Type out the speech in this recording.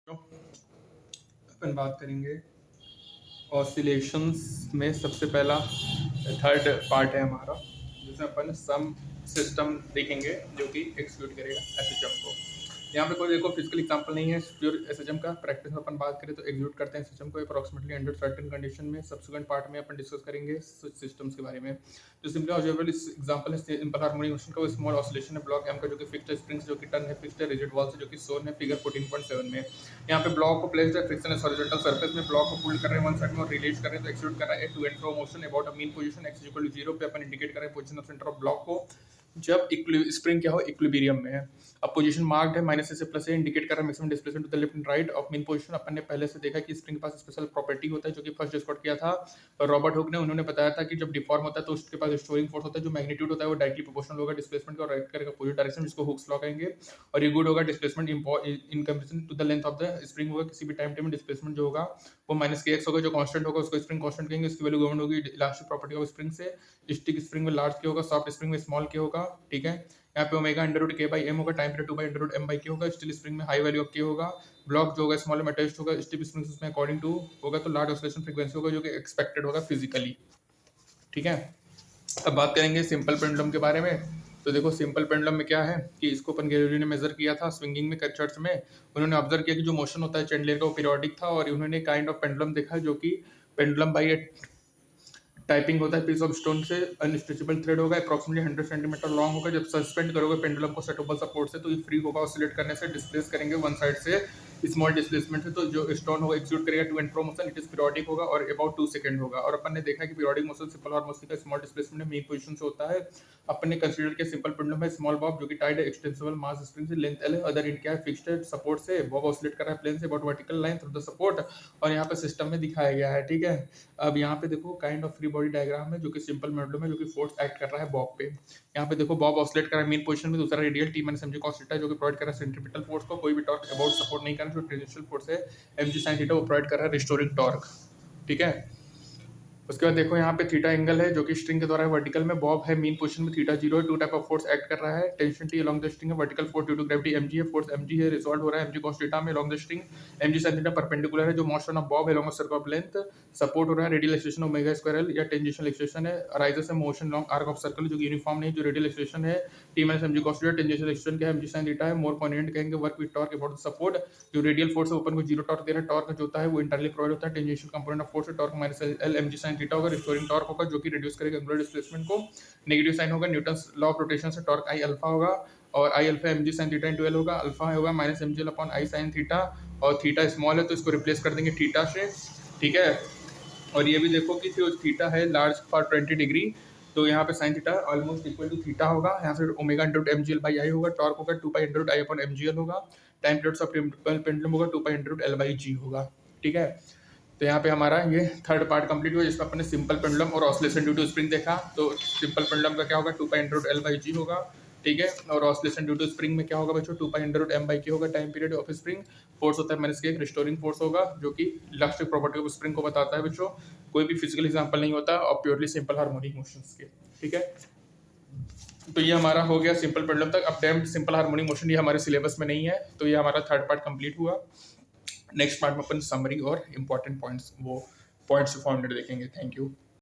तो अपन बात करेंगे ऑसिलेशंस में। सबसे पहला थर्ड पार्ट है हमारा, जिसमें अपन सम सिस्टम देखेंगे जो कि एक्सक्लूड करेगा एसएचएम को। यहाँ पे कोई देखो फिजिकल एग्जांपल नहीं है प्योर एसएचएम का। प्रैक्टिस में अपन बात करें तो एग्जीक्यूट करते हैं एसएचएम को अप्रॉक्सीमेटली अंडर सर्टेन कंडीशन में। सब्सिक्वेंट पार्ट में अपन डिस्कस करेंगे सिस्टम्स के बारे में। जो सिंपली ऑब्जर्वेबल एग्जांपल है सिंपल हार्मोनिक मोशन का, वो स्मॉल ऑसिलेशन है ब्लॉक एम का, जो कि फिक्स्ड स्प्रिंग्स जो कि टर्न है, फिक्स्ड रिजिड वॉल से जो कि सोन है फिगर 14.7 में। यहाँ पे ब्लॉक को प्लेस्ड है फ्रिक्शन हॉरिजॉन्टल सरफेस में, ब्लॉक को पुल कर रहे हैं वन साइड में और रिलीज कर रहे हैं, तो एक्सक्यूट कर रहा है to and fro motion about a mean position x equal to 0 पे अपन इंडिकेट कर रहे हैं position of centre of block को जब स्प्रिंग क्या हो इक्विलिब्रियम में है। अब पोजीशन मार्क्ड है -a से +a, इंडिकेट कर रहा है maximum displacement to the left and right of mean position. अपन ने पहले से देखा कि स्प्रिंग के पास स्पेशल प्रॉपर्टी होता है जो कि फर्स्ट डिस्कस किया था रॉबर्ट हुक ने। उन्होंने बताया था कि जब डिफॉर्म होता है तो उसके पास रिस्टोरिंग फोर्स होता है, जो मैग्नीट्यूड होता है वो डायरेक्टली प्रोपोर्शनल होगा डिस्प्लेसमेंट का और राइट करेगा अपोजिट डायरेक्शन, जिसको हुक्स लॉ कहेंगे। और ये गुड होगा displacement in comparison to the length of the spring होगा, किसी भी टाइम में डिस्प्लेसमेंट जो होगा वो -kx होगा, जो कांस्टेंट होगा उसको स्प्रिंग कांस्टेंट कहेंगे। उसकी वैल्यू गवर्न होगी इलास्टिक प्रॉपर्टी ऑफ स्प्रिंग से। स्टिक स्प्रिंग में लार्ज के होगा, सॉफ्ट स्प्रिंग में स्मॉल के होगा, ठीक है। यहाँ पे ओमेगा √k/m होगा, टाइम पीरियड 2/√m/k होगा। स्टील स्प्रिंग में हाई वैल्यू ऑफ k होगा, ब्लॉक जो होगा स्मॉल में अटैच्ड होगा, स्टिफ स्प्रिंग में अकॉर्डिंग टू होगा तो लार्ज ऑसिलेशन फ्रीक्वेंसी होगा जो कि एक्सपेक्टेड होगा फिजिकली, ठीक है। अब बात करेंगे सिंपल पेंडुलम के बारे में। तो देखो सिंपल पेंडुलम में क्या है कि इसको अपन गैलीलियो ने मेजर किया था स्विंगिंग में चर्च में। उन्होंने ऑब्जर्व किया कि जो मोशन होता है चैंडलियर का वो पीरियोडिक था, और उन्होंने काइंड ऑफ पेंडुलम देखा जो कि पेंडुलम बाई टाइपिंग होता है पीस ऑफ स्टोन से, अनस्ट्रेचेबल थ्रेड होगा, अप्रॉक्सीमेटली 100 सेंटीमीटर लॉन्ग होगा। जब सस्पेंड करोगे पेंडुलम को सेटेबल सपोर्ट से तो ये फ्री होगा ऑसिलेट करने से। डिस्प्लेस करेंगे वन साइड से स्मॉल डिस्प्लेसमेंट से, तो जो स्टोन होगा एक्सिक्यूट करेगा to and fro motion, it is periodic होगा और अबाउट 2 सेकंड होगा। और अपन ने देखा कि पीरियोडिक मोशन सिंपल हार्मोनिक का स्मॉल डिस्प्लेसमेंट मेन पोजीशन से होता है। अपन ने कंसीडर किया सिंपल पेंडुलम है स्मॉल बॉब जो कि टाइड है एक्सटेंसिबल मास स्प्रिंग से, लेंथ l है, अदर एंड क्या है फिक्स्ड है सपोर्ट से। बॉब ऑसिलेट कर रहा है प्लेन से about vertical line through the support, और यहाँ पे सिस्टम में दिखाया गया है, ठीक है। अब यहाँ पे देखो kind of free body diagram है जो कि सिंपल पेंडुलम है जो कि फोर्स एक्ट कर रहा है बॉब पे। यहाँ पे देखो बॉब ऑसिलेट कर रहा है मेन पोजीशन में, दूसरा radial T minus mg cos theta जो कि प्रोवाइड कर रहा है सेंट्रीपिटल फोर्स को, कोई भी टॉर्क अबाउट सपोर्ट नहीं कर रहा, जो टेंजेंशियल फोर्स है mg sin थीटा वो प्रोवाइड कर रहा है रिस्टोरिंग टॉर्क, ठीक है। उसके बाद देखो यहाँ पे थीटा एंगल है जो कि स्ट्रिंग के द्वारा वर्टिकल में, बॉब है मीन पोजीशन में, थीटा 0 है, two type of force act कर रहा है। Tension T along the string है, vertical force due to gravity mg है, फोर्स mg है, रिजॉल्व हो रहा है mg cos थीटा में along the string. mg sin theta perpendicular है, जो मोशन ऑफ बॉब है along the circle of length, support हो रहा है radial acceleration omega square l या टेंजेंशियल एक्सेलेरेशन है, अराइजेस है motion along arc of circle जो कि यूनिफॉर्म नहीं, जो रेडियल एक्सेलेरेशन है t minus mg cos theta, tangential acceleration क्या है mg sin थीटा है, मोर पोनेंट कहेंगे work with torque about the support. जो रेडियल फोर्स है ओपन को 0 टॉर्क दे रहा है, टॉर्क जो होता है वो इंटरनली प्रोवाइड होता है tangential component of force, torque minus l mg sin theta होगा, रिस्टोरिंग टॉर्क होगा जो कि रिड्यूस करेगा एंगुलर डिस्प्लेसमेंट को। नेगेटिव साइन होगा न्यूटन्स लॉ ऑफ रोटेशन से, टॉर्क आई अल्फा होगा और आई alpha mg sin theta into l होगा, अल्फा होगा minus mg upon I sin theta, और थीटा स्मॉल है तो इसको रिप्लेस कर देंगे थीटा से, ठीक है। और ये भी देखो कि जो थीटा है लार्ज फॉर 20 डिग्री, तो यहाँ पे sin theta almost equal to theta होगा। यहाँ से ओमेगा × mgl/i होगा, टॉर्क होगा 2π × i अपॉन mgl होगा, टाइम पीरियड्स ऑफ पेंडुलम होगा 2π × l/g होगा, ठीक है। तो यहाँ पे हमारा ये थर्ड पार्ट कंप्लीट हुआ जिसमें अपने सिंपल पेंडुलम और ऑसिलेशन ड्यू टू स्प्रिंग देखा। तो सिंपल पेंडुलम का क्या होगा 2π × l/g होगा, ठीक है। और ऑसिलेशन ड्यू टू स्प्रिंग में क्या होगा बच्चों 2π × m/k होगा, time period of spring, force होता है -k, रिस्टोरिंग फोर्स होगा जो कि इलास्टिक प्रॉपर्टी ऑफ स्प्रिंग को बताता है बच्चों। कोई भी फिजिकल एग्जांपल नहीं होता और प्योरली सिंपल हार्मोनिक मोशंस के, ठीक है। तो ये हमारा हो गया सिंपल पेंडुलम तक। अब डैम्प्ड सिंपल हार्मोनिक मोशन ये हमारे सिलेबस में नहीं है, तो ये हमारा थर्ड पार्ट कंप्लीट हुआ। नेक्स्ट पार्ट में अपन समरी और इम्पोर्टेंट पॉइंट्स वो पॉइंट्स फॉर्मुलेट देखेंगे। Thank you.